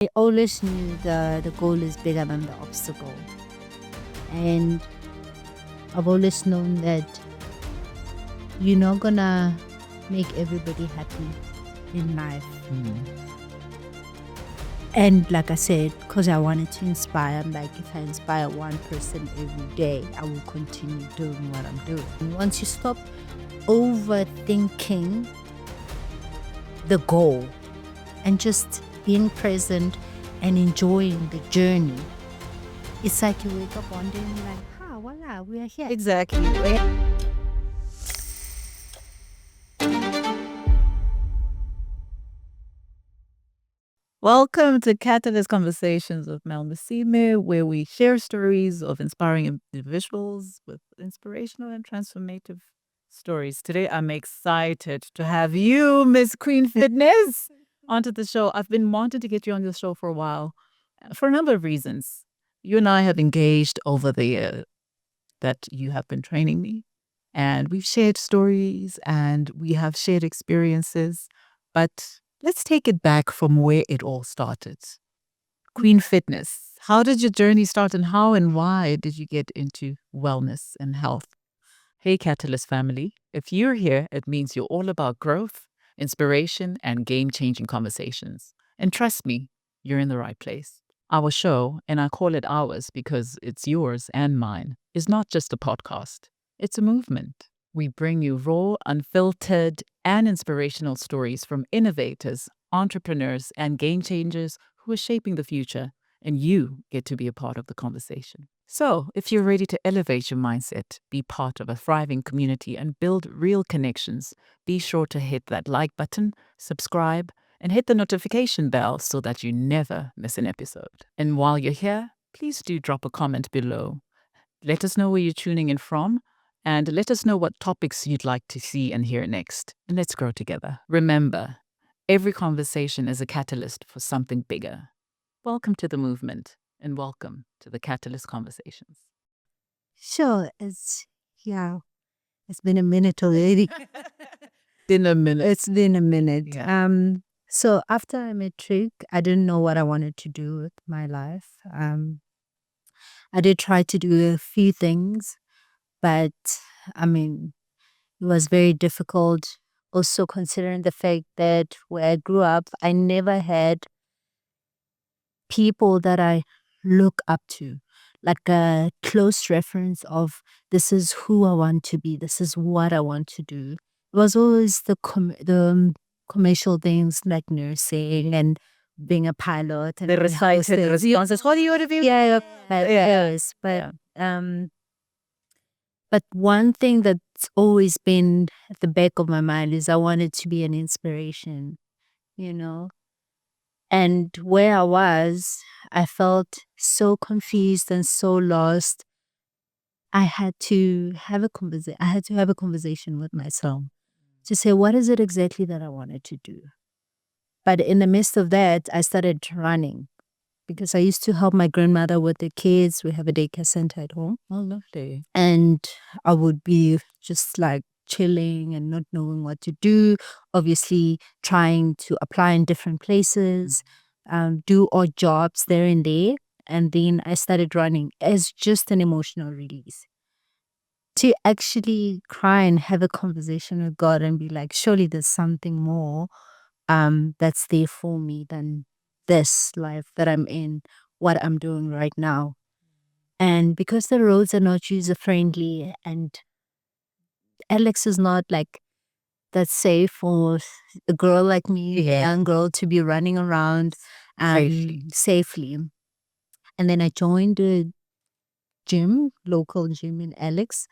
I always knew the goal is bigger than the obstacle. And I've always known that you're not gonna make everybody happy in life. And like I said, because I wanted to inspire, I'm like, if I inspire one person every day, I will continue doing what I'm doing. And once you stop overthinking the goal and just being present and enjoying the journey, it's like you wake up one day and you're like, voila, we are here. Exactly. Welcome to Catalyst Conversations with Mel Mosime, where we share stories of inspiring individuals with inspirational and transformative stories. Today, I'm excited to have you, Miss Queen FitNASS, onto the show. I've been wanting to get you on the show for a while, for a number of reasons. You and I have engaged over the year that you have been training me, and we've shared stories and we have shared experiences, but let's take it back from where it all started. Queen FitNASS. How did your journey start, and how and why did you get into wellness and health? Hey, Catalyst family. If you're here, it means you're all about growth, inspiration, and game changing conversations. And trust me, you're in the right place. Our show, and I call it ours because it's yours and mine, is not just a podcast, it's a movement. We bring you raw, unfiltered, and inspirational stories from innovators, entrepreneurs, and game changers who are shaping the future, and you get to be a part of the conversation. So, if you're ready to elevate your mindset, be part of a thriving community, and build real connections, be sure to hit that like button, subscribe, and hit the notification bell so that you never miss an episode. And while you're here, please do drop a comment below. Let us know where you're tuning in from, and let us know what topics you'd like to see and hear next. And let's grow together. Remember, every conversation is a catalyst for something bigger. Welcome to the movement, and welcome to the Catalyst Conversations. Sure, it's been a minute already. In a minute. It's been a minute. Yeah. So after I met Trick, I didn't know what I wanted to do with my life. I did try to do a few things, but I mean, it was very difficult. Also considering the fact that where I grew up, I never had people that I look up to, like a close reference of this is who I want to be, this is what I want to do. It was always the commercial things like nursing and being a pilot and The being a recited hostess. responses. What do you want to be? Yeah, Yeah. yes, but one thing that's always been at the back of my mind is I wanted to be an inspiration, you know. And where I was, I felt so confused and so lost. I had to have a conversation. I had to have a conversation with myself to say, what is it exactly that I wanted to do? But in the midst of that, I started running because I used to help my grandmother with the kids. We have a daycare center at home. Oh, lovely. And I would be just like chilling and not knowing what to do. Obviously, trying to apply in different places, do odd jobs there and there. And then I started running as just an emotional release. To actually cry and have a conversation with God and be like, surely there's something more that's there for me than this life that I'm in, what I'm doing right now. And because the roads are not user friendly and Alex is not like that safe for a girl like me, a young girl, to be running around safely. And then I joined a gym, local gym in Alex.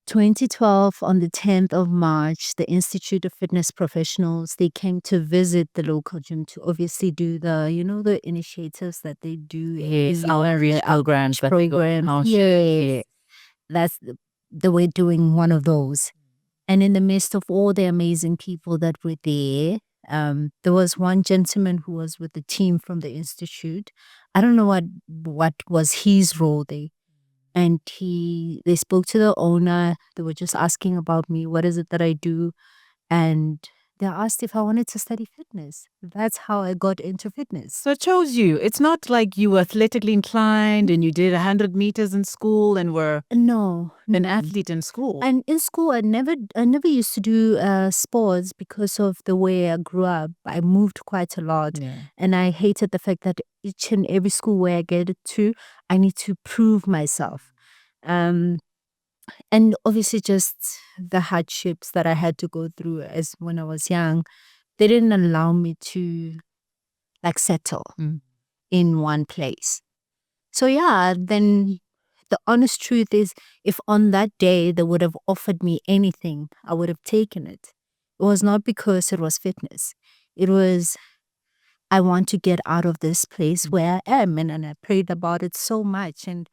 2012, on the 10th of March, the Institute of Fitness Professionals, they came to visit the local gym to obviously do the initiatives that they do. Yes, our programs. Yeah. That's the way doing one of those. And in the midst of all the amazing people that were there, there was one gentleman who was with the team from the Institute. I don't know what was his role there. And they spoke to the owner. They were just asking about me. What is it that I do? And they asked if I wanted to study fitness. That's how I got into fitness. So it shows you. It's not like you were athletically inclined and you did 100 meters in school and were No, an athlete in school. And in school, I never used to do sports because of the way I grew up. I moved quite a lot, and I hated the fact that each and every school where I get to, I need to prove myself. And obviously, just the hardships that I had to go through as when I was young, they didn't allow me to like settle in one place. So yeah, then the honest truth is, if on that day they would have offered me anything, I would have taken it. It was not because it was fitness. It was, I want to get out of this place where I am. And I prayed about it so much. And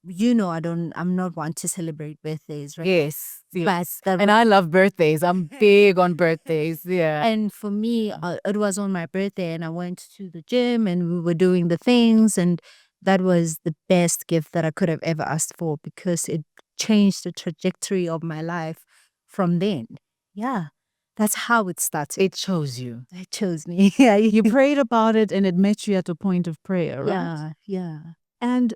I'm not one to celebrate birthdays, right? Yes. But And I love birthdays. I'm big on birthdays. Yeah. And for me, it was on my birthday, and I went to the gym and we were doing the things, and that was the best gift that I could have ever asked for because it changed the trajectory of my life from then. Yeah, that's how it started. It chose you. It chose me. Yeah, You prayed about it and it met you at a point of prayer, right? Yeah, yeah. And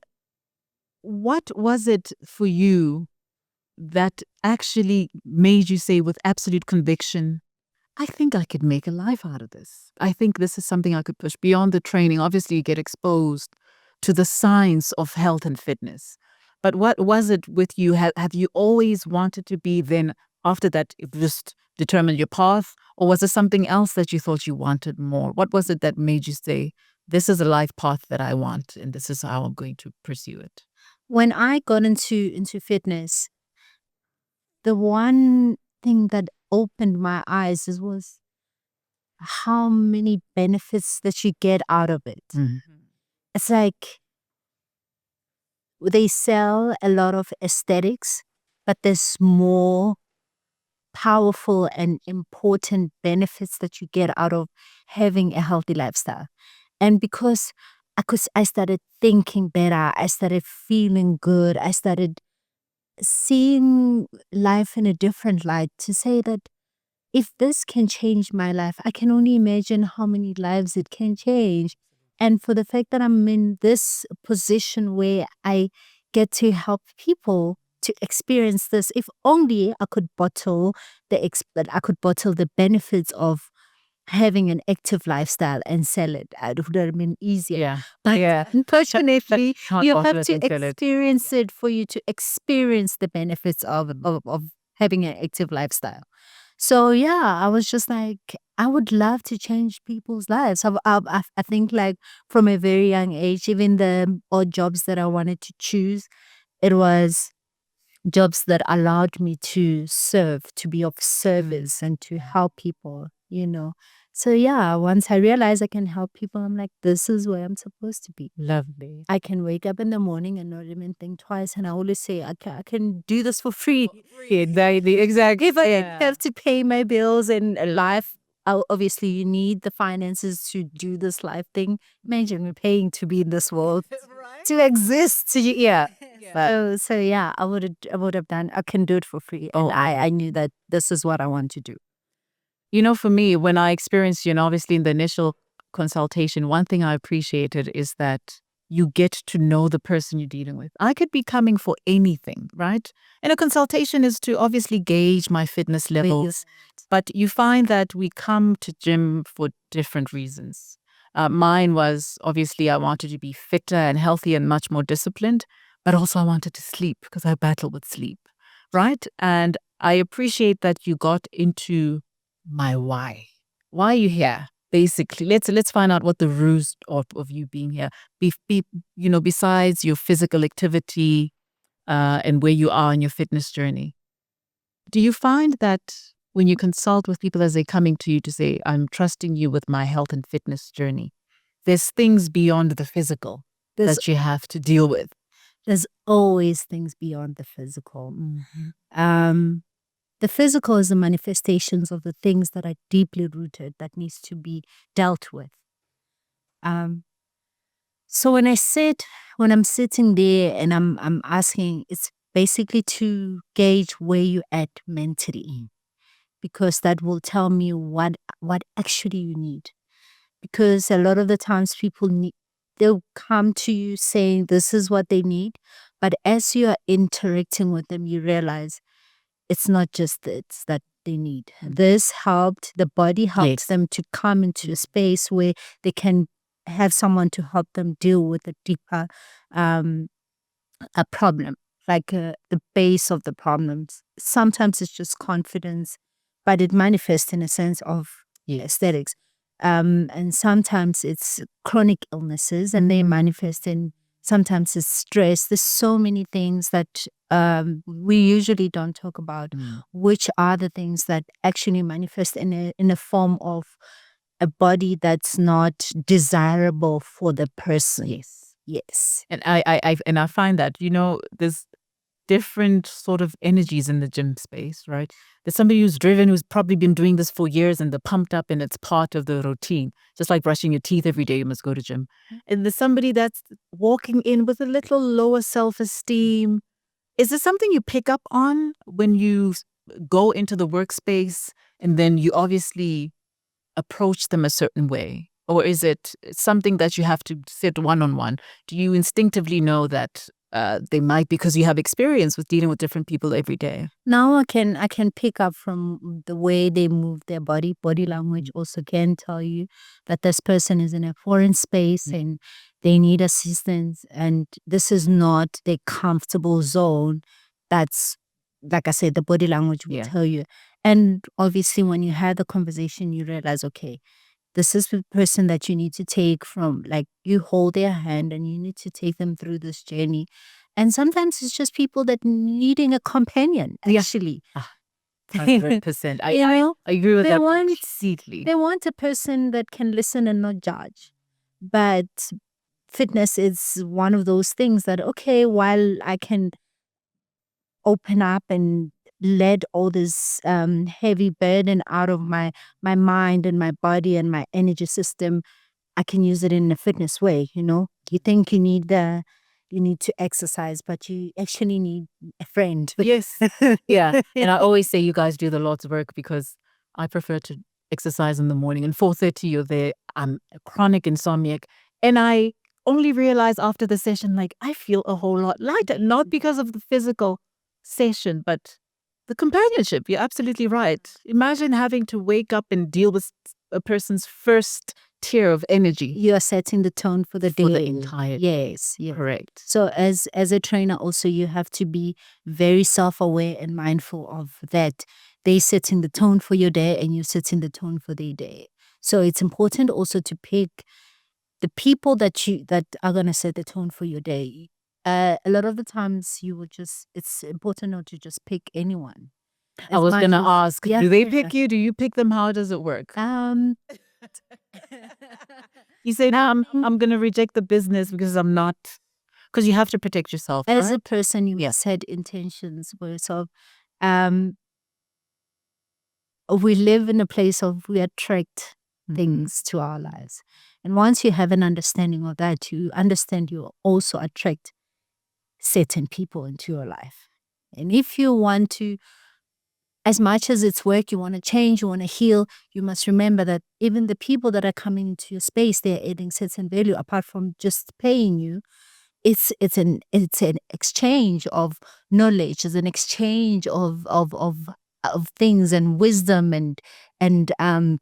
what was it for you that actually made you say with absolute conviction, I think I could make a life out of this. I think this is something I could push beyond the training. Obviously, you get exposed to the science of health and fitness. But what was it with you? Have you always wanted to be then after that, it just determined your path? Or was there something else that you thought you wanted more? What was it that made you say, this is a life path that I want and this is how I'm going to pursue it? When I got into fitness, the one thing that opened my eyes was how many benefits that you get out of it. It's like they sell a lot of aesthetics, but there's more powerful and important benefits that you get out of having a healthy lifestyle. And because I started thinking better, I started feeling good, I started seeing life in a different light, to say that if this can change my life, I can only imagine how many lives it can change. And for the fact that I'm in this position where I get to help people to experience this, if only I could bottle the benefits of having an active lifestyle and sell it. It would have been easier. Yeah. But Yeah. unfortunately, Not you possible have to to sell it. experience it for you to experience the benefits of having an active lifestyle. So yeah, I was just like, I would love to change people's lives. I think like from a very young age, even the odd jobs that I wanted to choose, it was jobs that allowed me to serve, to be of service and to help people. So yeah, once I realized I can help people, I'm like, this is where I'm supposed to be. Lovely. I can wake up in the morning and not even think twice. And I always say, I can do this for free. Exactly. If I have to pay my bills and life, obviously you need the finances to do this life thing. Imagine we're paying to be in this world, to exist. Yeah. So yeah, I would have done. I can do it for free. And I knew that this is what I want to do. For me, when I experienced you, and obviously in the initial consultation, one thing I appreciated is that you get to know the person you're dealing with. I could be coming for anything, right? And a consultation is to obviously gauge my fitness levels. But you find that we come to gym for different reasons. Mine was obviously I wanted to be fitter and healthy and much more disciplined, but also I wanted to sleep because I battle with sleep, right? And I appreciate that you got into my why. Why are you here? Basically, let's find out what the roots of you being here. Besides your physical activity and where you are in your fitness journey. Do you find that when you consult with people as they're coming to you to say, I'm trusting you with my health and fitness journey, there's things beyond the physical that you have to deal with? There's always things beyond the physical. The physical is the manifestations of the things that are deeply rooted that needs to be dealt with. So when I'm sitting there and I'm asking, it's basically to gauge where you're at mentally. because that will tell me what actually you need. Because a lot of the times they'll come to you saying this is what they need, but as you are interacting with them, you realize it's not just that they need. This helped, the body helps them to come into a space where they can have someone to help them deal with a deeper a problem, like the base of the problems. Sometimes it's just confidence, but it manifests in a sense of aesthetics. And sometimes it's chronic illnesses and they manifest in, sometimes it's stress. There's so many things that we usually don't talk about, which are the things that actually manifest in a form of a body that's not desirable for the person. Yes. And I find that, there's different sort of energies in the gym space, right? There's somebody who's driven, who's probably been doing this for years and they're pumped up and it's part of the routine. Just like brushing your teeth every day, you must go to gym. And there's somebody that's walking in with a little lower self-esteem. Is this something you pick up on when you go into the workspace and then you obviously approach them a certain way? Or is it something that you have to sit one-on-one? Do you instinctively know that they might, because you have experience with dealing with different people every day? Now I can pick up from the way they move their body. Body language also can tell you that this person is in a foreign space and they need assistance, and this is not their comfortable zone. That's, like I said, the body language will tell you. And obviously when you have the conversation, you realize, okay, this is the person that you need to take from, like, you hold their hand and you need to take them through this journey. And sometimes it's just people that needing a companion, actually. 100%. I agree with that completely. They want a person that can listen and not judge. But fitness is one of those things that, okay, while I can open up and let all this heavy burden out of my mind and my body and my energy system, I can use it in a fitness way. You think you need to exercise, but you actually need a friend. Yes. Yeah. And I always say you guys do the Lord's work because I prefer to exercise in the morning. And 4:30 you're there. I'm a chronic insomniac. And I only realize after the session, like, I feel a whole lot lighter. Not because of the physical session, but the companionship. You're absolutely right. Imagine having to wake up and deal with a person's first tier of energy. You are setting the tone for the day. For the entire day. Yes. Correct. So as a trainer also, you have to be very self-aware and mindful of that. They setting the tone for your day and you're setting the tone for their day. So it's important also to pick the people that are going to set the tone for your day. A lot of the times it's important not to just pick anyone. I was going to ask, do they pick you? Do you pick them? How does it work? You say, no, I'm going to reject the business because I'm not, because you have to protect yourself. As a person, you set intentions for yourself. We live in a place of, we attract things to our lives. And once you have an understanding of that, you understand you also attract certain people into your life. And if you want to, as much as it's work, you want to change, you want to heal, you must remember that even the people that are coming into your space, they're adding certain value apart from just paying you. It's an exchange of knowledge, it's an exchange of things and wisdom and a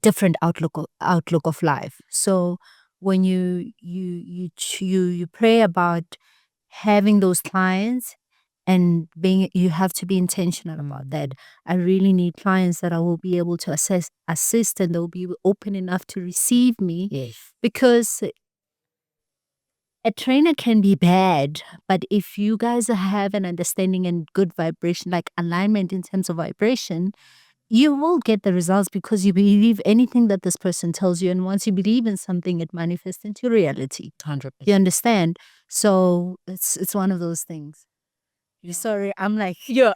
different outlook of life. So when you pray about having those clients and you have to be intentional about that. I really need clients that I will be able to assist and they'll be open enough to receive me. Yes. Because a trainer can be bad, but if you guys have an understanding and good vibration, like alignment in terms of vibration, you will get the results because you believe anything that this person tells you. And once you believe in something, it manifests into reality. 100%. You understand? So it's one of those things. Sorry, I'm like, yeah.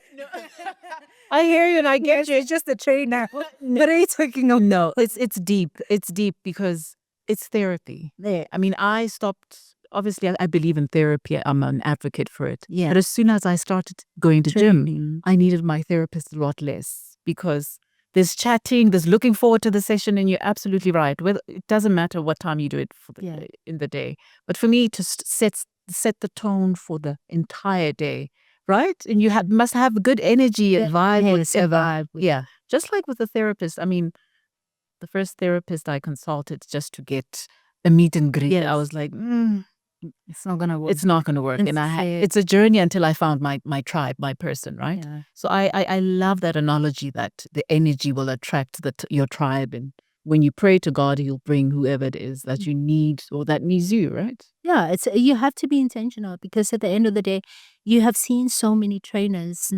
I hear you and I get you. It's just a trainer. What are you talking about? No, it's deep. It's deep because it's therapy. There. I mean, I stopped. Obviously, I believe in therapy. I'm an advocate for it. Yeah. But as soon as I started going to gym, I needed my therapist a lot less. because there's chatting, there's looking forward to the session, and you're absolutely right. It doesn't matter what time you do it in the day. But for me, to set the tone for the entire day, right? And you must have good energy and vibe. Yeah, just like with the therapist. I mean, the first therapist I consulted just to get a meet and greet, I was like, it's not gonna work. It's not going to work. And it's a journey until I found my tribe, my person, right? Yeah. So I love that analogy that the energy will attract your tribe. And when you pray to God, He'll bring whoever it is that you need or that needs you, right? Yeah, you have to be intentional, because at the end of the day, you have seen so many trainers.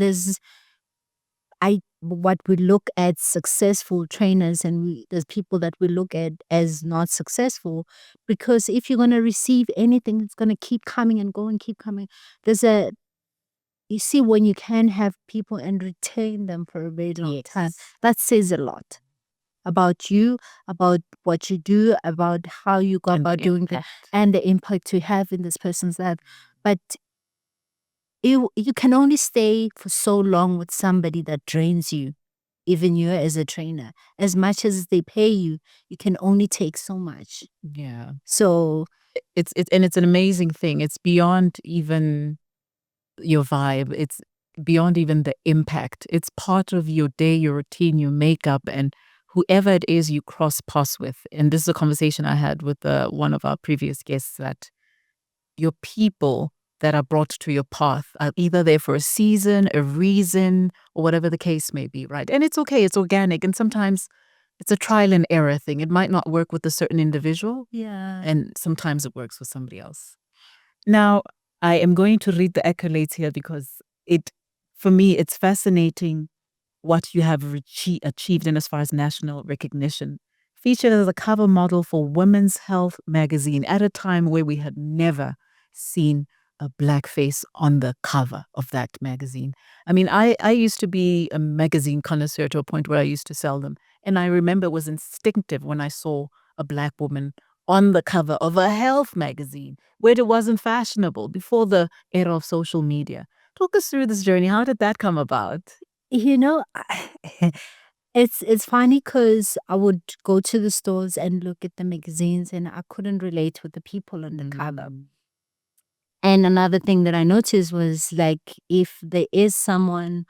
What we look at successful trainers, and there's people that we look at as not successful, because if you're going to receive anything, it's going to keep coming and going, keep coming. You see, when you can have people and retain them for a very long time, that says a lot about you, about what you do, about how you go about doing that, and the impact you have in this person's life. But you can only stay for so long with somebody that drains you, even you as a trainer. As much as they pay you, you can only take so much. Yeah. So it's an amazing thing. It's beyond even your vibe. It's beyond even the impact. It's part of your day, your routine, your makeup, and whoever it is you cross paths with. And this is a conversation I had with one of our previous guests, that your people that are brought to your path are either there for a season, a reason, or whatever the case may be, right? And it's okay, it's organic. And sometimes it's a trial and error thing. It might not work with a certain individual. Yeah. And sometimes it works with somebody else. Now, I am going to read the accolades here because for me, it's fascinating what you have achieved in as far as national recognition. Featured as a cover model for Women's Health magazine at a time where we had never seen a black face on the cover of that magazine. I mean, I used to be a magazine connoisseur to a point where I used to sell them. And I remember it was instinctive when I saw a black woman on the cover of a health magazine where it wasn't fashionable before the era of social media. Talk us through this journey. How did that come about? You know, it's funny because I would go to the stores and look at the magazines, and I couldn't relate with the people on the cover. And another thing that I noticed was, like, if there is someone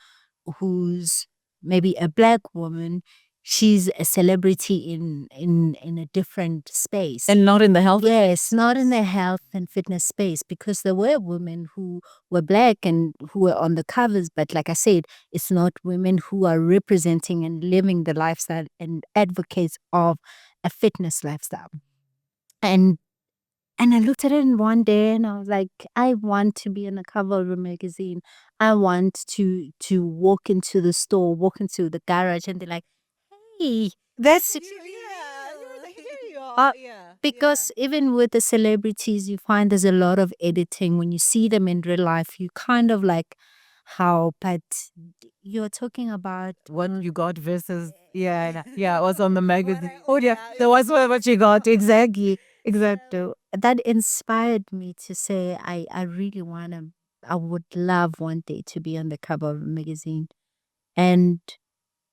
who's maybe a black woman, she's a celebrity in a different space. And not in the health? Yes, not in the health and fitness space, because there were women who were black and who were on the covers. But like I said, it's not women who are representing and living the lifestyle and advocates of a fitness lifestyle. And I looked at it in one day and I was like, I want to be on the cover of a magazine. I want to walk into the store, walk into the garage, and they're like, hey, that's because even with the celebrities, you find there's a lot of editing. When you see them in real life, you kind of like, how, but you're talking about what you got versus it was on the magazine. Oh yeah, that was what you got. Exactly. That inspired me to say I really I would love one day to be on the cover of a magazine. And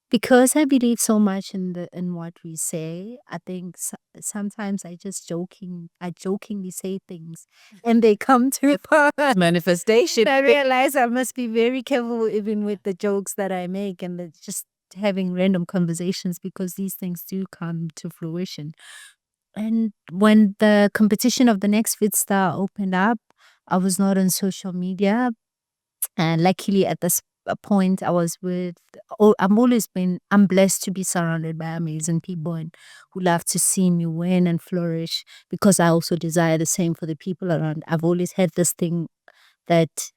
because I believe so much in what we say, I think sometimes I jokingly say things and they come to manifestation. I realize I must be very careful even with the jokes that I make and just having random conversations, because these things do come to fruition. And when the competition of the Next Fit Star opened up, I was not on social media. And luckily at this point, I'm blessed to be surrounded by amazing people and who love to see me win and flourish, because I also desire the same for the people around. I've always had this thing that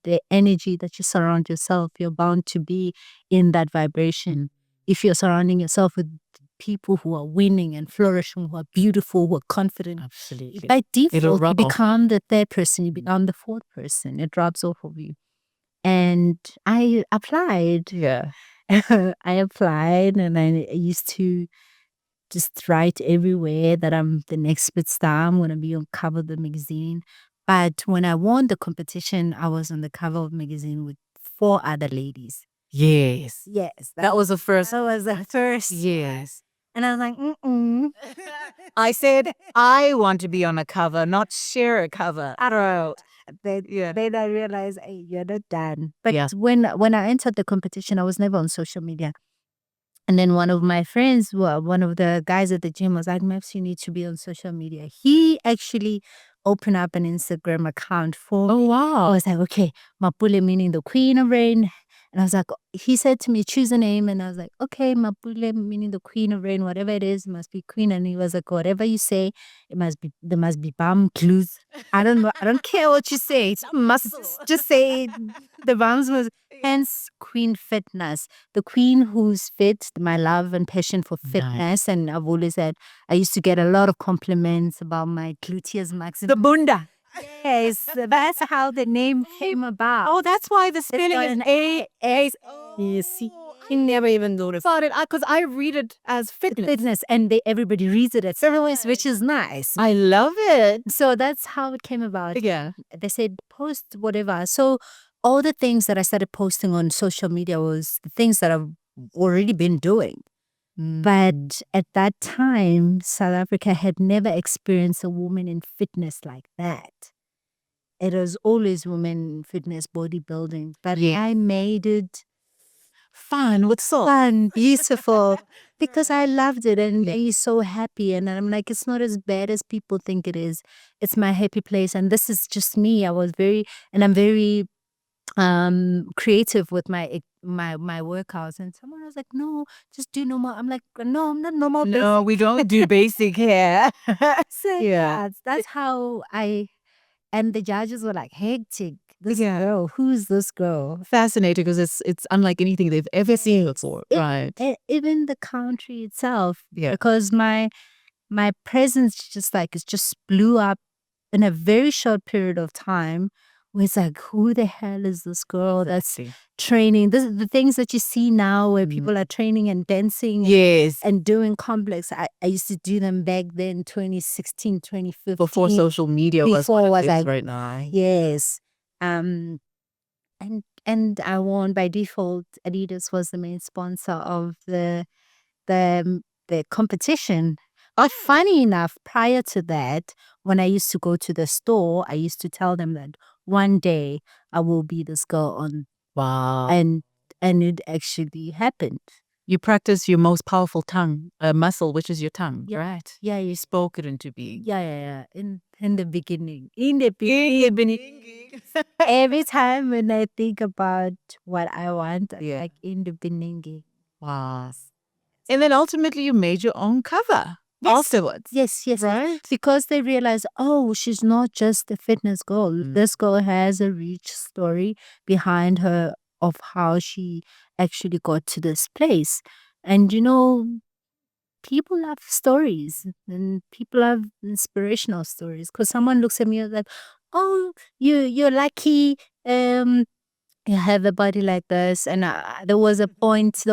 the energy that you surround yourself, you're bound to be in that vibration. If you're surrounding yourself with people who are winning and flourishing, who are beautiful, who are confident, absolutely, by default, you become the third person, you become the fourth person. It drops off of you. And I applied. Yeah. I applied and I used to just write everywhere that I'm the next bit star. I'm going to be on cover of the magazine. But when I won the competition, I was on the cover of the magazine with 4 other ladies. Yes. Yes. That was the first. That was the first. Yes. And I was like, mm-mm. I said, I want to be on a cover, not share a cover. I don't know. Then I realized, hey, you're not done. But Yeah. when I entered the competition, I was never on social media. And then one of my friends, well, one of the guys at the gym was like, Maps, you need to be on social media. He actually opened up an Instagram account for me. wow. I was like, okay, Mapule meaning the Queen of Rain. And I was like, he said to me, choose a name. And I was like, okay, Mapule meaning the Queen of Rain, whatever it is, must be Queen. And he was like, whatever you say, there must be bum clues. I don't know. I don't care what you say. Just say the bums was, hence Queen FitNASS. The queen who's fit, my love and passion for fitness. And I've always said, I used to get a lot of compliments about my gluteus maximus. The bunda. Yes, that's how the name came about. Oh, that's why the spelling is A. You see, I never even noticed. Because I read it as fitness. fitness, and everybody reads it at several ways, which is nice. I love it. So that's how it came about. Yeah. They said post whatever. So all the things that I started posting on social media was the things that I've already been doing. But at that time, South Africa had never experienced a woman in fitness like that. It was always women in fitness, bodybuilding. But I made it fun with soul. fun, beautiful, because I loved it and he's so happy. And I'm like, it's not as bad as people think it is. It's my happy place. And this is just me. I'm very creative with my workouts. And someone was like, no, just do normal. I'm like, no, I'm not normal. No, we don't do basic hair. So yeah, that's how and the judges were like, hectic. This girl, who's this girl? Fascinating because it's unlike anything they've ever seen before. Right. Even the country itself. Yeah. Because my presence just blew up in a very short period of time. Where it's like, who the hell is this girl that's training? The things that you see now where people are training and dancing. Yes. And doing complex. I used to do them back then, 2016, 2015. Before social media was like, right now. Yes. And I won by default. Adidas was the main sponsor of the competition. But funny enough, prior to that, when I used to go to the store, I used to tell them that one day I will be this girl on. Wow. And it actually happened. You practice your most powerful tongue, muscle, which is your tongue, Yeah. right? Yeah, you spoke it into being. Yeah. In the beginning. In the beginning. Every time when I think about what I want, like in the beginning. Wow. And then ultimately you made your own cover afterwards. Yes. Right? Because they realize, oh, she's not just a fitness girl. This girl has a rich story behind her of how she actually got to this place. And people love stories and people love inspirational stories. Because someone looks at me and like, oh, you're lucky. You have a body like this. And there was a point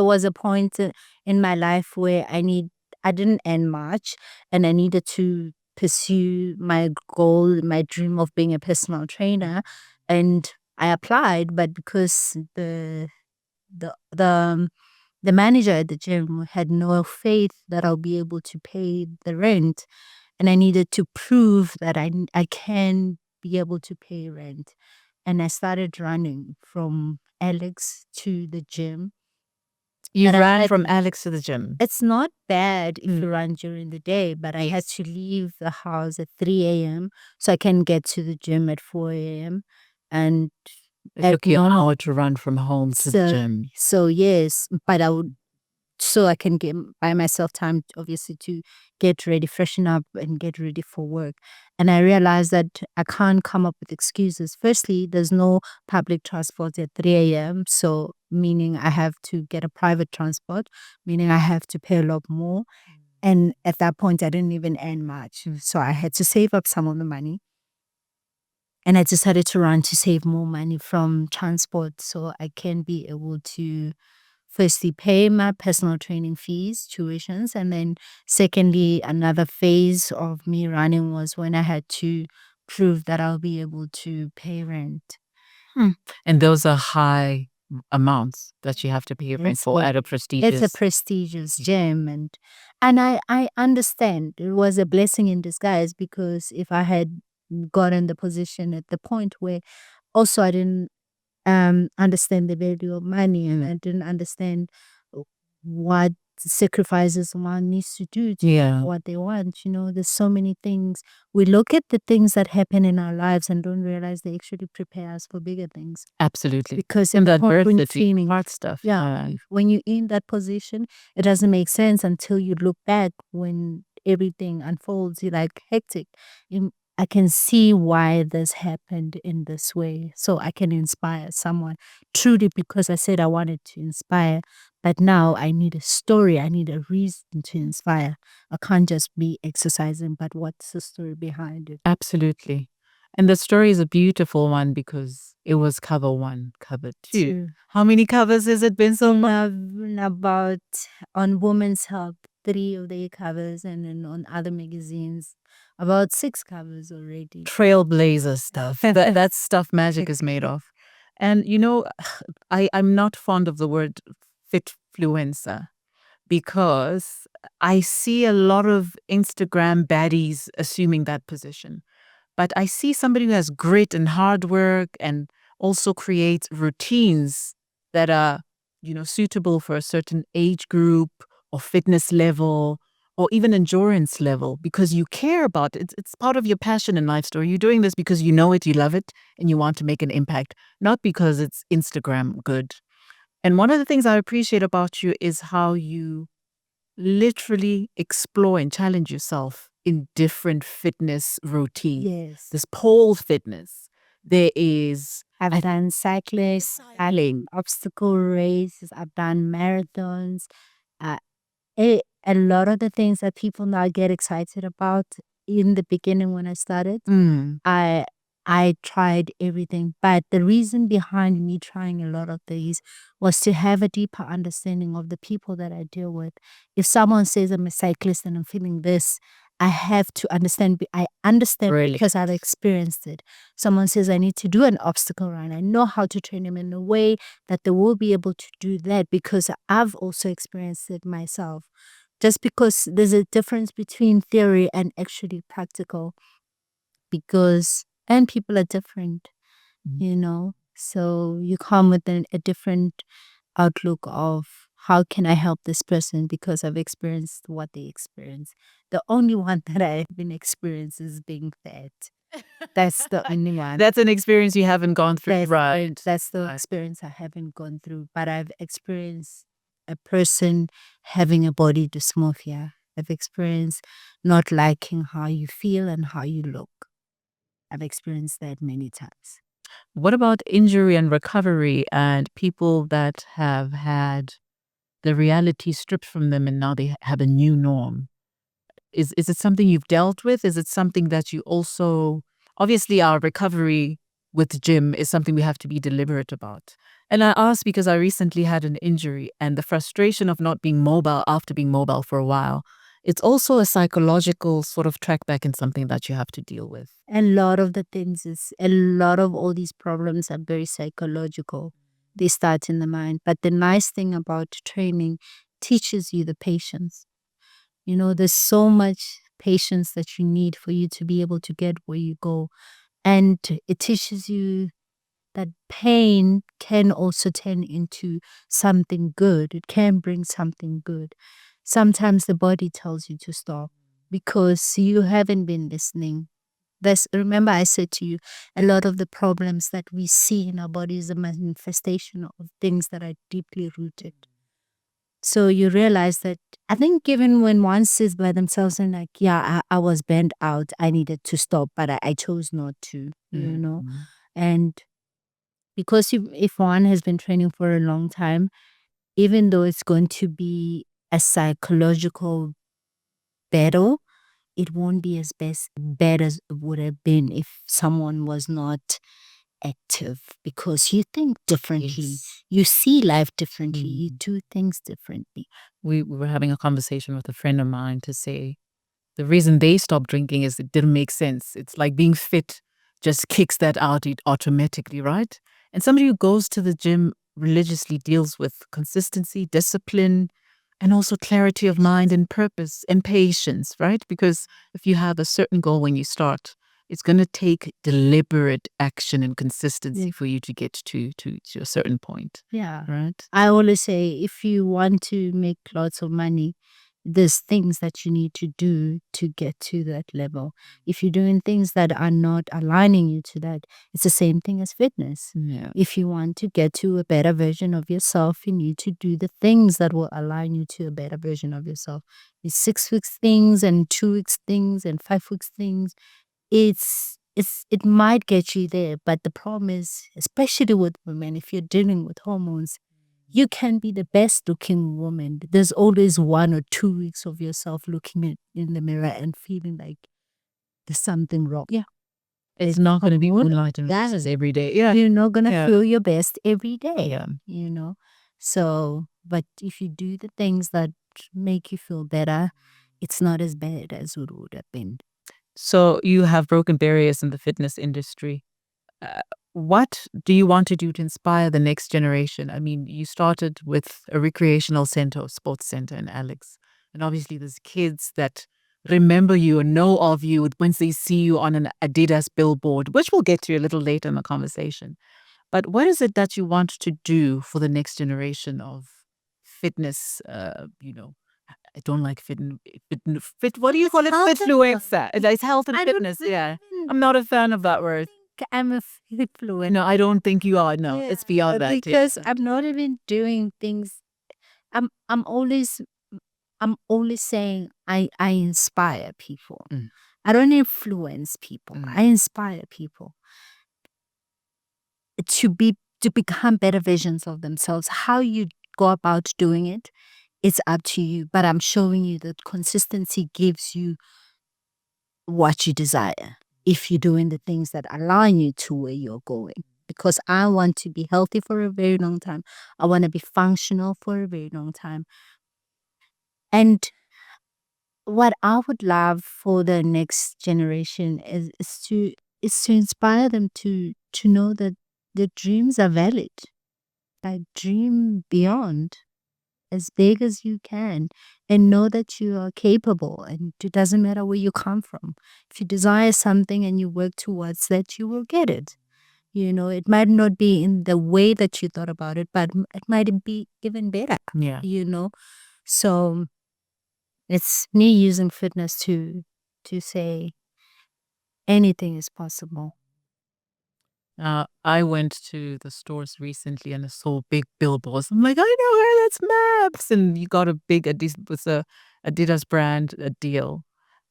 in my life where I didn't earn much and I needed to pursue my goal, my dream of being a personal trainer. And I applied, but because the manager at the gym had no faith that I'll be able to pay the rent, and I needed to prove that I can be able to pay rent. And I started running from Alex to the gym. You ran from Alex to the gym. It's not bad if you run during the day, but I had to leave the house at 3 a.m. so I can get to the gym at 4 a.m. And it took you an hour to run from home to the gym. So yes, but so I can buy myself time, obviously, to get ready, freshen up and get ready for work. And I realized that I can't come up with excuses. Firstly, there's no public transport at 3 a.m. So meaning I have to get a private transport, meaning I have to pay a lot more. And at that point, I didn't even earn much. So I had to save up some of the money. And I decided to run to save more money from transport so I can be able to firstly pay my personal training fees, tuitions, and then secondly, another phase of me running was when I had to prove that I'll be able to pay rent. And those are high amounts that you have to pay rent for at a prestigious. It's a prestigious gym, and I understand it was a blessing in disguise, because if I had gotten the position at the point where also I didn't understand the value of money, and I didn't understand what sacrifices one needs to do to Yeah. what they want. There's so many things. We look at the things that happen in our lives and don't realize they actually prepare us for bigger things. Absolutely. Because And at that the point when you're adversity, feeling hard stuff. yeah, when you're in that position, it doesn't make sense until you look back when everything unfolds. You're like hectic. I can see why this happened in this way. So I can inspire someone truly, because I said I wanted to inspire. But now I need a story. I need a reason to inspire. I can't just be exercising, but what's the story behind it? Absolutely. And the story is a beautiful one because it was cover 1, cover 2. Two. How many covers has it been so much? About on Women's Health, 3 of the covers, and then on other magazines, about 6 covers already. Trailblazer stuff. That's stuff magic is made of. And I'm not fond of the word fitfluencer because I see a lot of Instagram baddies assuming that position. But I see somebody who has grit and hard work and also creates routines that are, suitable for a certain age group or fitness level or even endurance level because you care about it. It's part of your passion in life story. You're doing this because you know it, you love it, and you want to make an impact, not because it's Instagram good. And one of the things I appreciate about you is how you literally explore and challenge yourself in different fitness routines. Yes. There's pole fitness. There is I've done cycling, obstacle races, I've done marathons. Uh, a lot of the things that people now get excited about in the beginning when I started, I I tried everything. But the reason behind me trying a lot of these was to have a deeper understanding of the people that I deal with. If someone says I'm a cyclist and I'm feeling this, I have to understand. I understand Really? because I've experienced it. Someone says I need to do an obstacle run. I know how to train them in a way that they will be able to do that because I've also experienced it myself. Just because there's a difference between theory and actually practical, and people are different, so you come with a different outlook of how can I help this person because I've experienced what they experience. The only one that I haven't experienced is being fat. That's the only one. That's an experience you haven't gone through. Right. That's the experience I haven't gone through. But I've experienced a person having a body dysmorphia. I've experienced not liking how you feel and how you look. I've experienced that many times. What about injury and recovery and people that have had the reality stripped from them and now they have a new norm? Is it something you've dealt with? Is it something that you also, obviously our recovery with gym is something we have to be deliberate about. And I ask because I recently had an injury and the frustration of not being mobile after being mobile for a while. It's also a psychological sort of track back and something that you have to deal with. A lot of the things a lot of all these problems are very psychological. They start in the mind. But the nice thing about training teaches you the patience. There's so much patience that you need for you to be able to get where you go. And it teaches you that pain can also turn into something good. It can bring something good. Sometimes the body tells you to stop because you haven't been listening. Remember I said to you, a lot of the problems that we see in our body is a manifestation of things that are deeply rooted. So you realize that, I think even when one sits by themselves and like, yeah, I was burned out, I needed to stop, but I chose not to, And because if one has been training for a long time, even though it's going to be a psychological battle, it won't be as bad as it would have been if someone was not active, because you think differently. Yes. You see life differently. You do things differently. We were having a conversation with a friend of mine to say the reason they stopped drinking is it didn't make sense. It's like being fit just kicks that out automatically, right? And somebody who goes to the gym religiously deals with consistency, discipline, and also clarity of mind and purpose and patience, right? Because if you have a certain goal when you start, it's going to take deliberate action and consistency for you to get to a certain point, Yeah. right? I always say if you want to make lots of money, there's things that you need to do to get to that level. If you're doing things that are not aligning you to that, it's the same thing as fitness. Yeah. If you want to get to a better version of yourself, you need to do the things that will align you to a better version of yourself. The 6 weeks things and 2 weeks things and 5 weeks things, it might get you there, but the problem is, especially with women, if you're dealing with hormones, you can be the best looking woman. There's always 1 or 2 weeks of yourself looking in the mirror and feeling like there's something wrong. Yeah. It's not going to be moonlight and roses every day. Yeah. You're not going to feel your best every day. Yeah. You know? So, but if you do the things that make you feel better, it's not as bad as it would have been. So you have broken barriers in the fitness industry. What do you want to do to inspire the next generation? I mean, you started with a recreational center or sports center in Alex. And obviously there's kids that remember you and know of you once they see you on an Adidas billboard, which we'll get to a little later in the conversation. But what is it that you want to do for the next generation of fitness, I don't like what do you call it? Fitfluencer. It's health and fitness. Yeah. I'm not a fan of that word. I'm a fluent. No, I don't think you are. No, it's beyond that. Because I'm not even doing things. I'm always saying I inspire people. I don't influence people. I inspire people to become better versions of themselves. How you go about doing it, it's up to you. But I'm showing you that consistency gives you what you desire if you're doing the things that align you to where you're going. Because I want to be healthy for a very long time. I want to be functional for a very long time. And what I would love for the next generation is to inspire them to know that their dreams are valid. Like dream beyond, as big as you can, and know that you are capable, and it doesn't matter where you come from. If you desire something and you work towards that, you will get it. It might not be in the way that you thought about it, but it might be even better. Yeah. So it's me using fitness to say anything is possible. I went to the stores recently and I saw big billboards. I'm like, I know her, that's Maps. And you got a big Adidas with a Adidas brand a deal.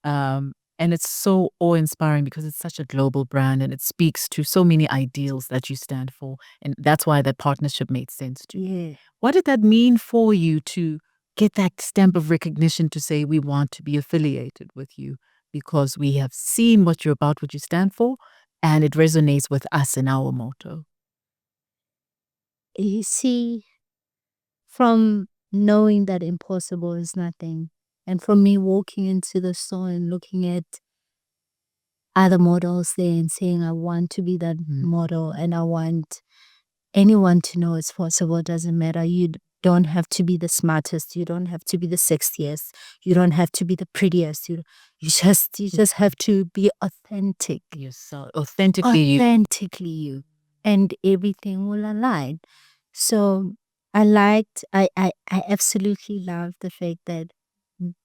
And it's so awe-inspiring because it's such a global brand and it speaks to so many ideals that you stand for. And that's why that partnership made sense to you. Yeah. What did that mean for you to get that stamp of recognition to say we want to be affiliated with you because we have seen what you're about, what you stand for, and it resonates with us and our motto? You see, from knowing that impossible is nothing, and from me walking into the store and looking at other models there and saying, I want to be that model and I want anyone to know it's possible. It doesn't matter. You don't have to be the smartest. You don't have to be the sexiest. You don't have to be the prettiest. You just have to be authentic. Yourself, authentically you, and everything will align. So I absolutely loved the fact that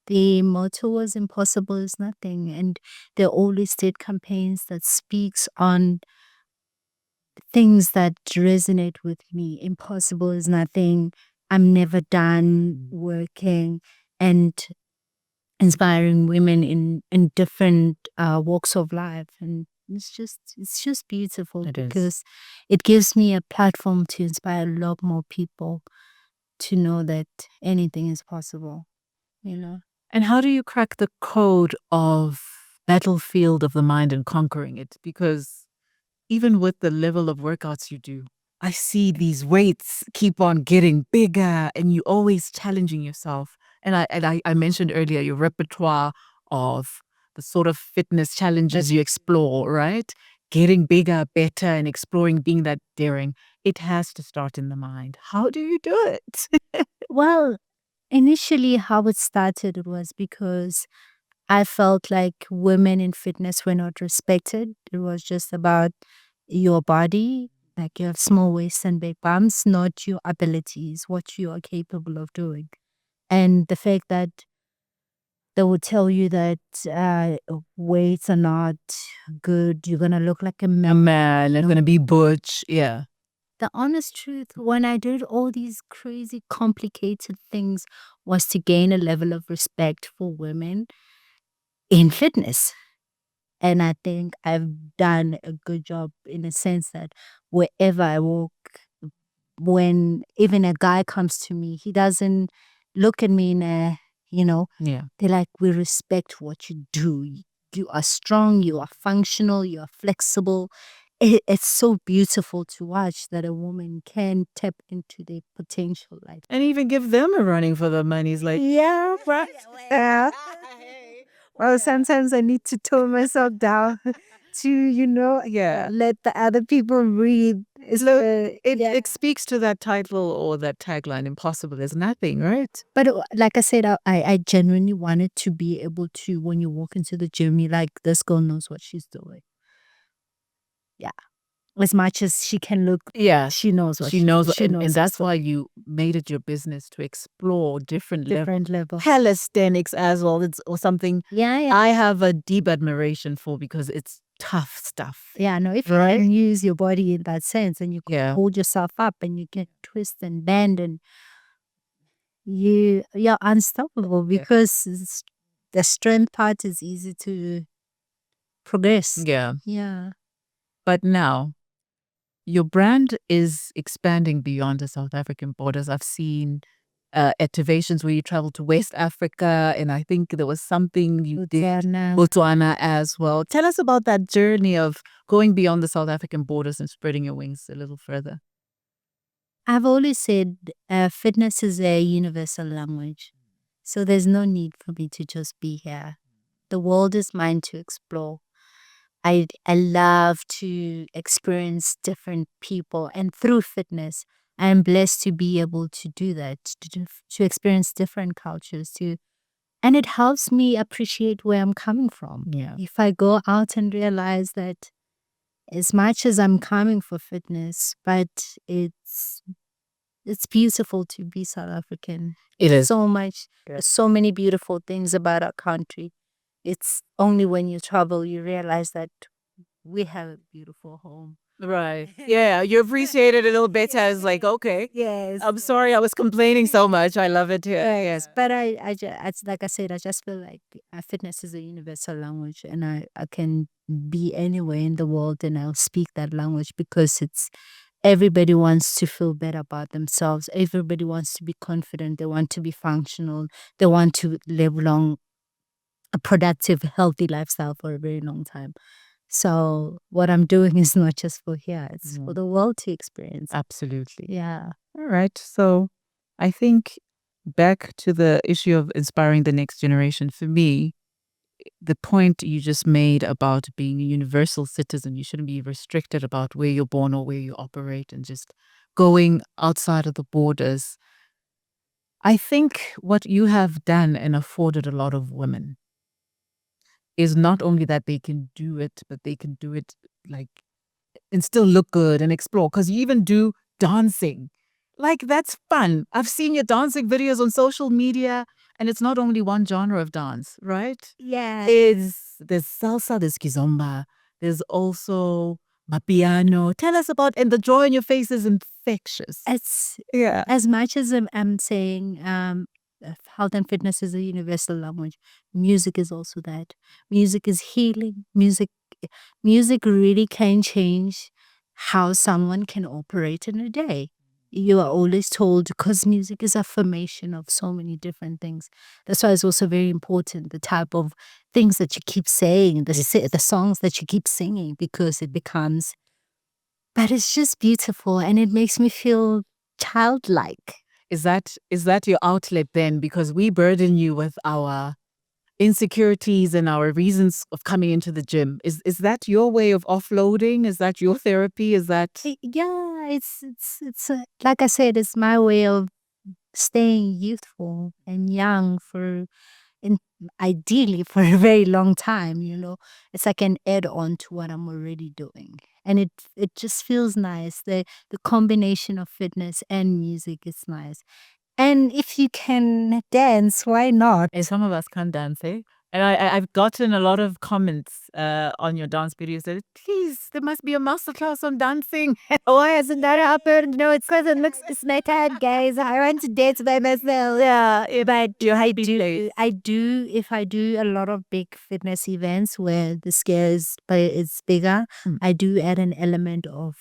the motto was impossible is nothing, and they always did campaigns that speaks on things that resonate with me. Impossible is nothing. I'm never done working, and inspiring women in different walks of life, and it's just beautiful because it gives me a platform to inspire a lot more people to know that anything is possible. And how do you crack the code of battlefield of the mind and conquering it? Because even with the level of workouts you do, I see these weights keep on getting bigger and you always challenging yourself. And I mentioned earlier your repertoire of the sort of fitness challenges you explore, right? Getting bigger, better, and exploring being that daring. it has to start in the mind. How do you do it? Well, initially, how it started was because I felt like women in fitness were not respected. It was just about your body, like you have small waist and big bumps, not your abilities, what you are capable of doing. And the fact that they would tell you that weights are not good, you're going to look like a A man. man, it's gonna be butch. Yeah. The honest truth, when I did all these crazy, complicated things, was to gain a level of respect for women in fitness. And I think I've done a good job in a sense that wherever I walk, when even a guy comes to me, he doesn't look at me in a, Yeah. they're like, we respect what you do. You are strong, you are functional, you are flexible. It's so beautiful to watch that a woman can tap into their potential. Like, And even give them a running for the money. It's like, yeah, right. Yeah. Well, sometimes I need to tone myself down to, yeah. let the other people read. Look, it speaks to that title or that tagline, impossible is nothing, right? But like I said, I genuinely wanted to be able to, when you walk into the gym, you're like, this girl knows what she's doing. Yeah. As much as she can look, Yeah. she knows what She knows, she knows. and that's why you made it your business to explore different Level. calisthenics as well. It's or something Yeah. I have a deep admiration for because it's tough stuff. Yeah, no, if you can use your body in that sense and you can Yeah. hold yourself up and you can twist and bend and you're unstoppable because the strength part is easy to progress. Yeah. Yeah. But now your brand is expanding beyond the South African borders. I've seen activations where you travel to West Africa, and I think there was something you did Botswana as well. Tell us about that journey of going beyond the South African borders and spreading your wings a little further. I've always said fitness is a universal language. So there's no need for me to just be here. The world is mine to explore. I love to experience different people, and through fitness, I'm blessed to be able to do that, to experience different cultures, and it helps me appreciate where I'm coming from. Yeah. If I go out and realize that as much as I'm coming for fitness, but it's beautiful to be South African. It is. So much, so many beautiful things about our country. It's only when you travel you realize that we have a beautiful home. Right. Yeah, you appreciate it a little bit as like, okay. Yes. I'm sorry I was complaining so much. I love it here. Yes, but like I said, I just feel like fitness is a universal language, and I can be anywhere in the world and I'll speak that language because everybody wants to feel better about themselves. Everybody wants to be confident. They want to be functional. They want to live a productive, healthy lifestyle for a very long time. So what I'm doing is not just for here, it's for the world to experience. Absolutely. Yeah. All right. So I think back to the issue of inspiring the next generation, for me, the point you just made about being a universal citizen, you shouldn't be restricted about where you're born or where you operate and just going outside of the borders. I think what you have done and afforded a lot of women is not only that they can do it, but they can do it like and still look good and explore. Because you even do dancing. Like, that's fun. I've seen your dancing videos on social media, and it's not only one genre of dance, right? Yeah. There's salsa, there's kizomba, there's also mapiano. Tell us about, and the joy in your face is infectious. It's Yeah. as much as I'm saying health and fitness is a universal language, music is also that. Music is healing. Music really can change how someone can operate in a day. You are always told, because music is affirmation of so many different things. That's why it's also very important, the type of things that you keep saying, the songs that you keep singing, because it becomes, but it's just beautiful and it makes me feel childlike. Is that your outlet then? Because we burden you with our insecurities and our reasons of coming into the gym. Is that your way of offloading? Is that your therapy? Is that Yeah, it's like I said, it's my way of staying youthful and young for and ideally for a very long time, you know. It's like an add-on to what I'm already doing. And it just feels nice. The combination of fitness and music is nice. And if you can dance, why not? and some of us can't dance, eh? And I've gotten a lot of comments on your dance videos that please, there must be a masterclass on dancing. Why hasn't that happened? No, it's because it looks it's my time, guys. I want to dance by myself. Yeah, but Your I happy do. place. I do. If I do a lot of big fitness events where the scale is, but it's bigger, I do add an element of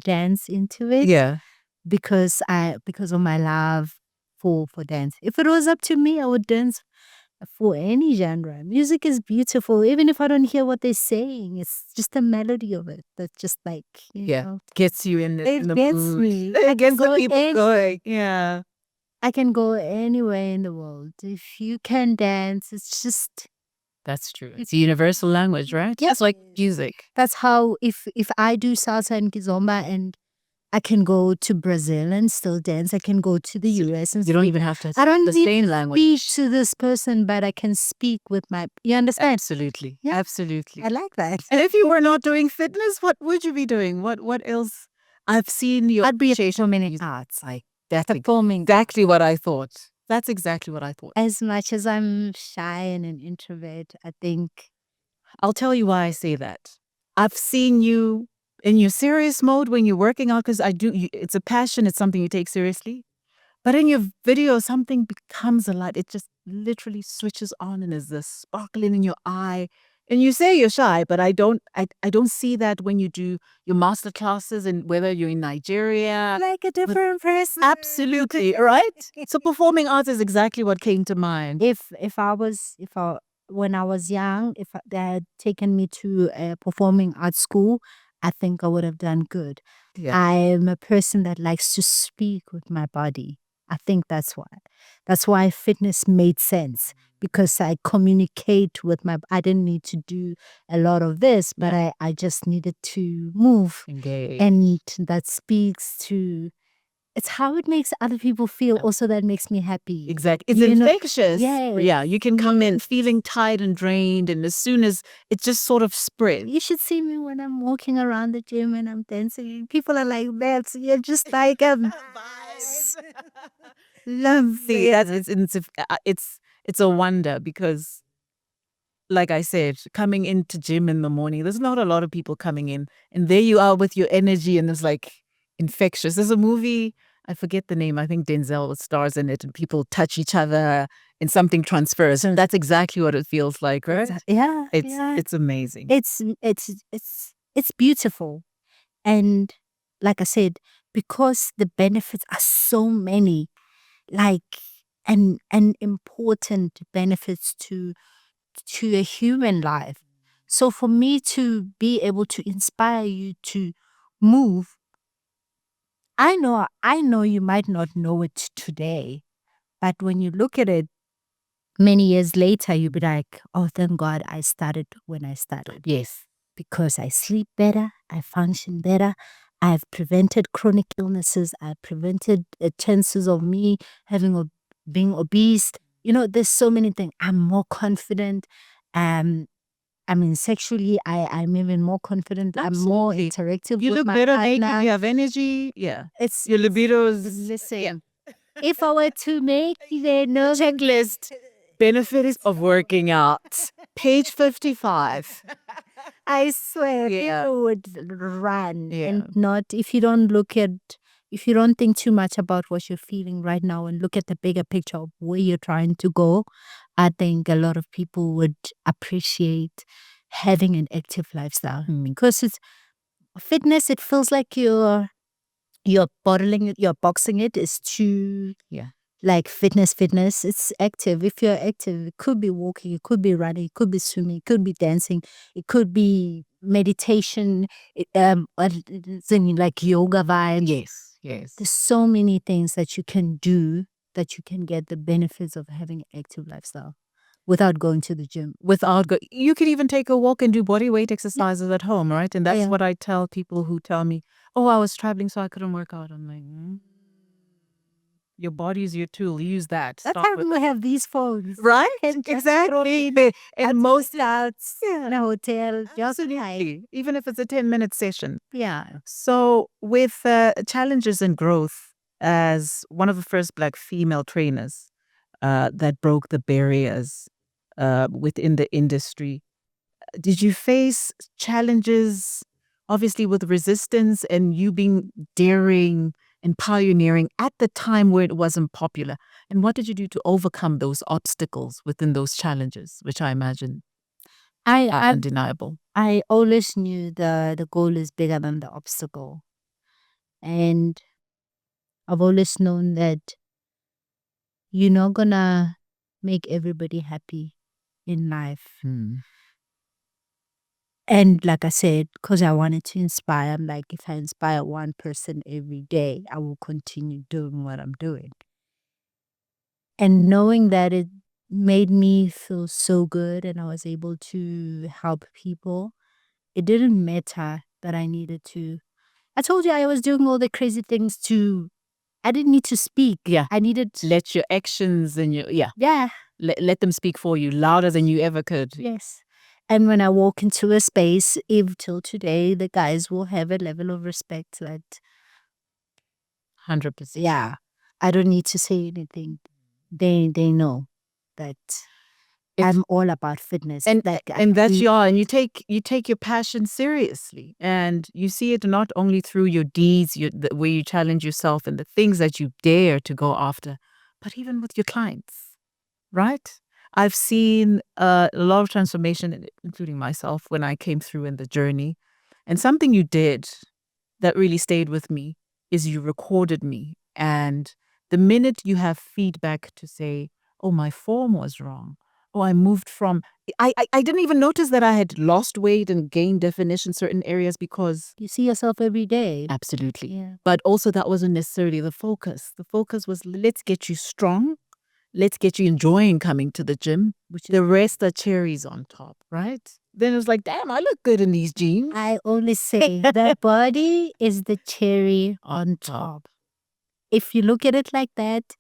dance into it. Yeah. Because of my love for dance. If it was up to me, I would dance for any genre. Music is beautiful, even if I don't hear what they're saying. It's just the melody of it that just like Yeah. know, Gets you in it the gets mood. me. It gets the people going. Yeah. I can go anywhere in the world. If you can dance, it's just That's true. It's a universal language, right? yeah. Just like music. That's how if I do salsa and kizomba and I can go to Brazil and still dance. I can go to the US and You don't speak. even have to I don't the need same to language. speak to this person, but I can speak with my. You understand? Absolutely. Yeah. Absolutely. I like that. And if you were not doing fitness, what would you be doing? What else? I've seen your I'd be appreciation so many music. arts, like That's performing. exactly what I thought. That's exactly what I thought. As much as I'm shy and an introvert, I think I'll tell you why I say that. I've seen you in your serious mode when you're working out because it's a passion, it's something you take seriously. But in your video, something becomes a light. It just literally switches on and is this sparkling in your eye. And you say you're shy, but I don't see that when you do your master classes and whether you're in Nigeria. like a different person. Absolutely, right? So performing arts is exactly what came to mind. If I when I was young, if they had taken me to a performing arts school, I think I would have done good. Yeah. I'm a person that likes to speak with my body. I think that's why. That's why fitness made sense because I communicate with my. I didn't need to do a lot of this, but I just needed to move, Engage. and that speaks to. It's how it makes other people feel. Also, that makes me happy. Exactly. It's You know- infectious. Yes. Yeah. You can come in feeling tired and drained, and as soon as it just sort of spreads. You should see me when I'm walking around the gym and I'm dancing. People are like, "That's you're just like a lovely." See, it's a wonder because, like I said, coming into gym in the morning, there's not a lot of people coming in, and there you are with your energy, and it's like infectious. There's a movie, I forget the name. I think Denzel stars in it, and people touch each other, and something transfers, and that's exactly what it feels like, right? Yeah, It's amazing. It's beautiful, and like I said, because the benefits are so many, like and important benefits to a human life. So for me to be able to inspire you to move, I know you might not know it today, but when you look at it many years later, you'll be like, oh, thank God I started when I started. Yes. Because I sleep better, I function better, I've prevented chronic illnesses, I've prevented chances of me being obese. You know, there's so many things. I'm more confident. I mean, sexually, I'm even more confident. I'm more Absolutely. interactive You with look my better partner. naked. You have energy. Yeah. It's Your libido is. listen. If I were to make the no Checklist. Benefits of working out. Page 55. I swear, Yeah. people would run Yeah. and not if you don't if you don't think too much about what you're feeling right now and look at the bigger picture of where you're trying to go, I think a lot of people would appreciate having an active lifestyle because it's fitness. It feels like you're bottling it, you're boxing it is too like fitness. It's active. If you're active, it could be walking, it could be running, it could be swimming, it could be dancing, it could be meditation, like yoga vibes. Yes. There's so many things that you can do that you can get the benefits of having an active lifestyle without going to the gym. You could even take a walk and do body weight exercises at home, right? And that's what I tell people who tell me, oh, I was traveling so I couldn't work out. I'm like, your body is your tool. Use that. That's how we have these phones. Right? Exactly. And most outs in a hotel. Absolutely. Even if it's a 10-minute session. Yeah. So with challenges and growth, as one of the first Black female trainers that broke the barriers within the industry, did you face challenges, obviously with resistance and you being daring and pioneering at the time where it wasn't popular? And what did you do to overcome those obstacles within those challenges, which I imagine are undeniable? I always knew the goal is bigger than the obstacle. And I've always known that you're not gonna make everybody happy in life. And like I said, because I wanted to inspire, I'm like, if I inspire one person every day, I will continue doing what I'm doing. And knowing that it made me feel so good and I was able to help people, it didn't matter that I needed to. I told you I was doing all the crazy things I didn't need to speak. Yeah. I needed Let your actions and Yeah. let them speak for you louder than you ever could. Yes. And when I walk into a space, if till today, the guys will have a level of respect that 100%. Yeah. I don't need to say anything. They know that I'm all about fitness. And that's and you take your passion seriously, and you see it not only through your deeds, where you challenge yourself and the things that you dare to go after, but even with your clients, right? I've seen a lot of transformation, including myself, when I came through in the journey. And something you did that really stayed with me is you recorded me. And the minute you have feedback to say, oh, my form was wrong. Oh, I moved from, I didn't even notice that I had lost weight and gained definition in certain areas because you see yourself every day. Absolutely. Yeah. But also that wasn't necessarily the focus. The focus was, let's get you strong. Let's get you enjoying coming to the gym. The rest are cherries on top, right? Then it was like, damn, I look good in these jeans. I only say the body is the cherry on top. If you look at it like that,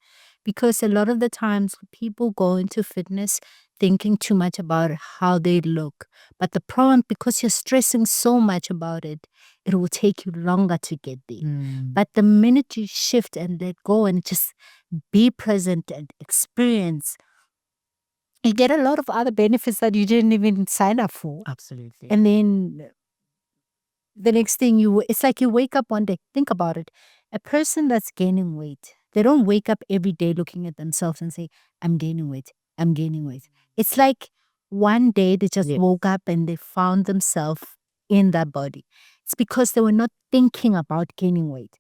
because a lot of the times people go into fitness thinking too much about how they look. But the problem, because you're stressing so much about it, it will take you longer to get there. But the minute you shift and let go and just be present and experience, you get a lot of other benefits that you didn't even sign up for. Absolutely. And then the next thing it's like you wake up one day, think about it. A person that's gaining weight, they don't wake up every day looking at themselves and say, I'm gaining weight, I'm gaining weight. It's like one day they just woke up and they found themselves in that body. It's because they were not thinking about gaining weight.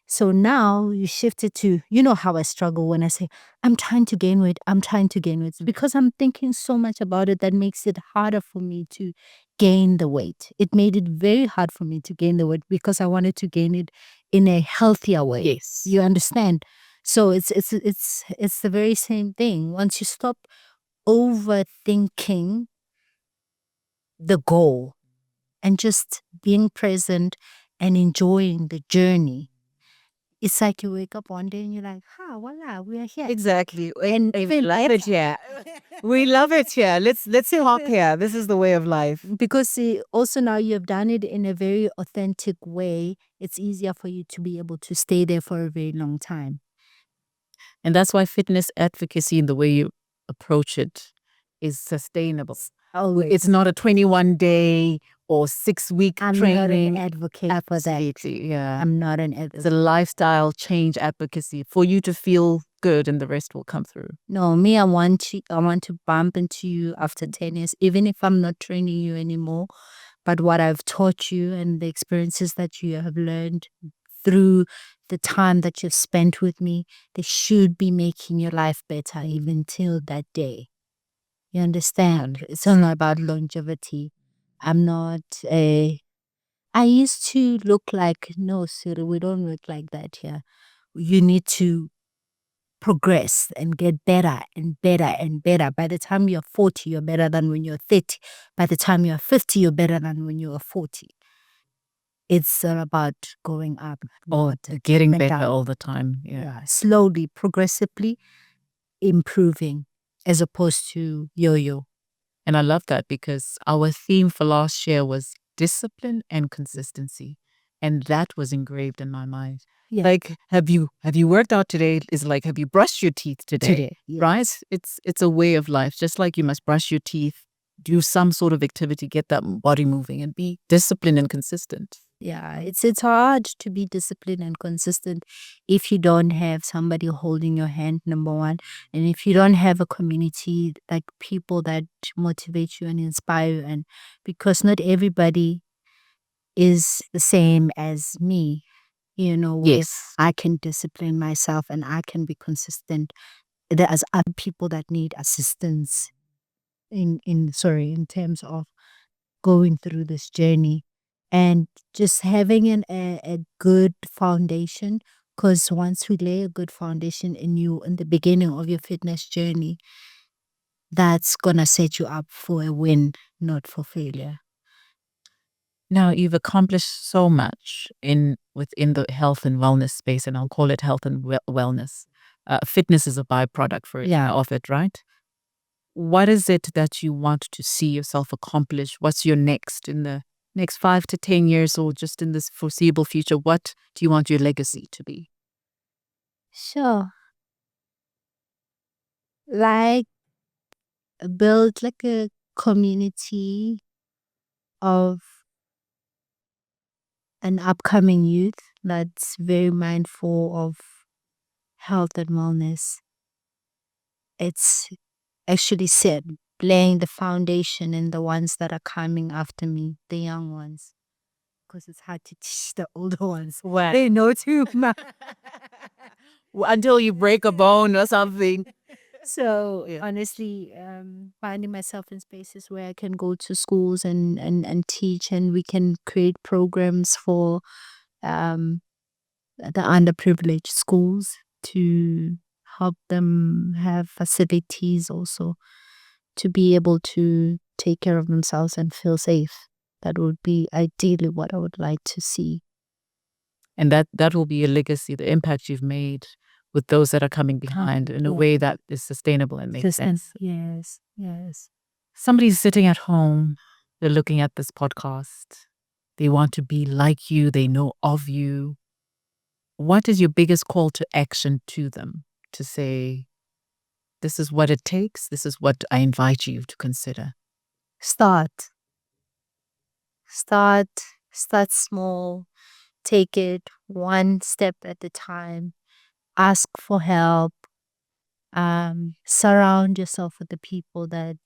So now you shift it to, you know how I struggle when I say, I'm trying to gain weight, I'm trying to gain weight. It's because I'm thinking so much about it that makes it harder for me to gain the weight. It made it very hard for me to gain the weight because I wanted to gain it in a healthier way. Yes. You understand? So it's the very same thing. Once you stop overthinking the goal and just being present and enjoying the journey, it's like you wake up one day and you're like, voila, we are here. Exactly. And we love it here. We love it here. Let's hop here. This is the way of life. Because also now you've done it in a very authentic way, it's easier for you to be able to stay there for a very long time. And that's why fitness advocacy and the way you approach it is sustainable. Always. It's not a 21-day or 6-week training. I'm not an advocate for that. Absolutely, yeah. I'm not an advocate. It's a lifestyle change advocacy for you to feel good and the rest will come through. No, me, I want to bump into you after 10 years, even if I'm not training you anymore. But what I've taught you and the experiences that you have learned through the time that you've spent with me, they should be making your life better even till that day. You understand? It's not about longevity. I'm not I used to look like, no, sir, we don't look like that here. You need to progress and get better and better and better. By the time you're 40, you're better than when you're 30. By the time you're 50, you're better than when you were 40. It's about going up. Or getting better all the time. Yeah. Slowly, progressively improving as opposed to yo-yo. And I love that because our theme for last year was discipline and consistency. And that was engraved in my mind. Yeah. Like, have you worked out today? Is like, have you brushed your teeth today? Yes. Right? It's a way of life. Just like you must brush your teeth, do some sort of activity, get that body moving, and be disciplined and consistent. Yeah, it's hard to be disciplined and consistent if you don't have somebody holding your hand, number one. And if you don't have a community, like people that motivate you and inspire you. And because not everybody is the same as me, where Yes. I can discipline myself and I can be consistent. There's other people that need assistance in terms of going through this journey, and just having a good foundation, because once we lay a good foundation in the beginning of your fitness journey, that's gonna set you up for a win, not for failure. Now, you've accomplished so much within the health and wellness space, and I'll call it health and wellness. Fitness is a byproduct of it, right? What is it that you want to see yourself accomplish? What's your next in the next 5 to 10 years, or just in this foreseeable future? What do you want your legacy to be? Sure. Like, build like a community of an upcoming youth that's very mindful of health and wellness. It's actually said, laying the foundation in the ones that are coming after me, the young ones. Because it's hard to teach the older ones. Well, They know too much. until you break a bone or something. So Yeah. honestly, finding myself in spaces where I can go to schools and teach, and we can create programs for the underprivileged schools to help them have facilities also to be able to take care of themselves and feel safe. That would be ideally what I would like to see. And that will be a legacy, the impact you've made with those that are coming behind in a way that is sustainable and makes sense. Yes, yes. Somebody's sitting at home, they're looking at this podcast, they want to be like you, they know of you. What is your biggest call to action to them to say, this is what it takes, this is what I invite you to consider? Start small, take it one step at a time, ask for help, surround yourself with the people that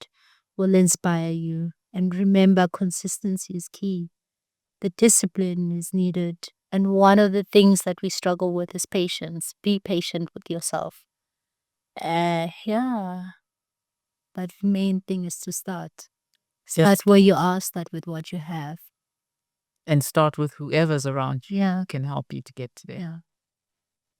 will inspire you, and remember, consistency is key. The discipline is needed, and one of the things that we struggle with is patience. Be patient with yourself. Yeah, but the main thing is to start. Start where you are, start with what you have. And start with whoever's around you Yeah. can help you to get to there. Yeah.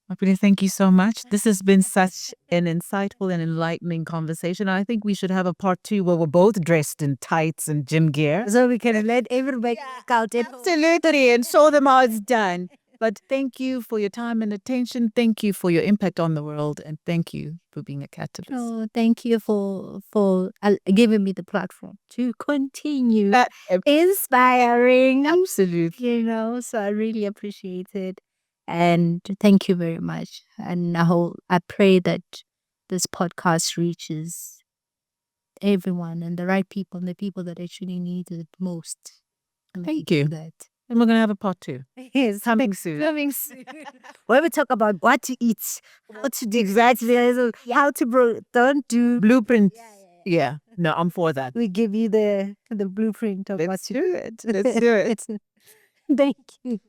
Mapule, thank you so much. This has been such an insightful and enlightening conversation. I think we should have a part 2 where we're both dressed in tights and gym gear. So we can let everybody count it. Absolutely, and show them how it's done. But thank you for your time and attention. Thank you for your impact on the world. And thank you for being a catalyst. Oh, thank you for giving me the platform to continue inspiring. Absolutely. So I really appreciate it. And thank you very much. And I pray that this podcast reaches everyone and the right people and the people that actually need it most. Thank you. That. And we're going to have a part 2. Yes, Coming soon. When we talk about what to eat, what to do exactly, how to don't do Blueprint. Yeah. No, I'm for that. we give you the blueprint of what Let's to do it. Let's do it. Thank you.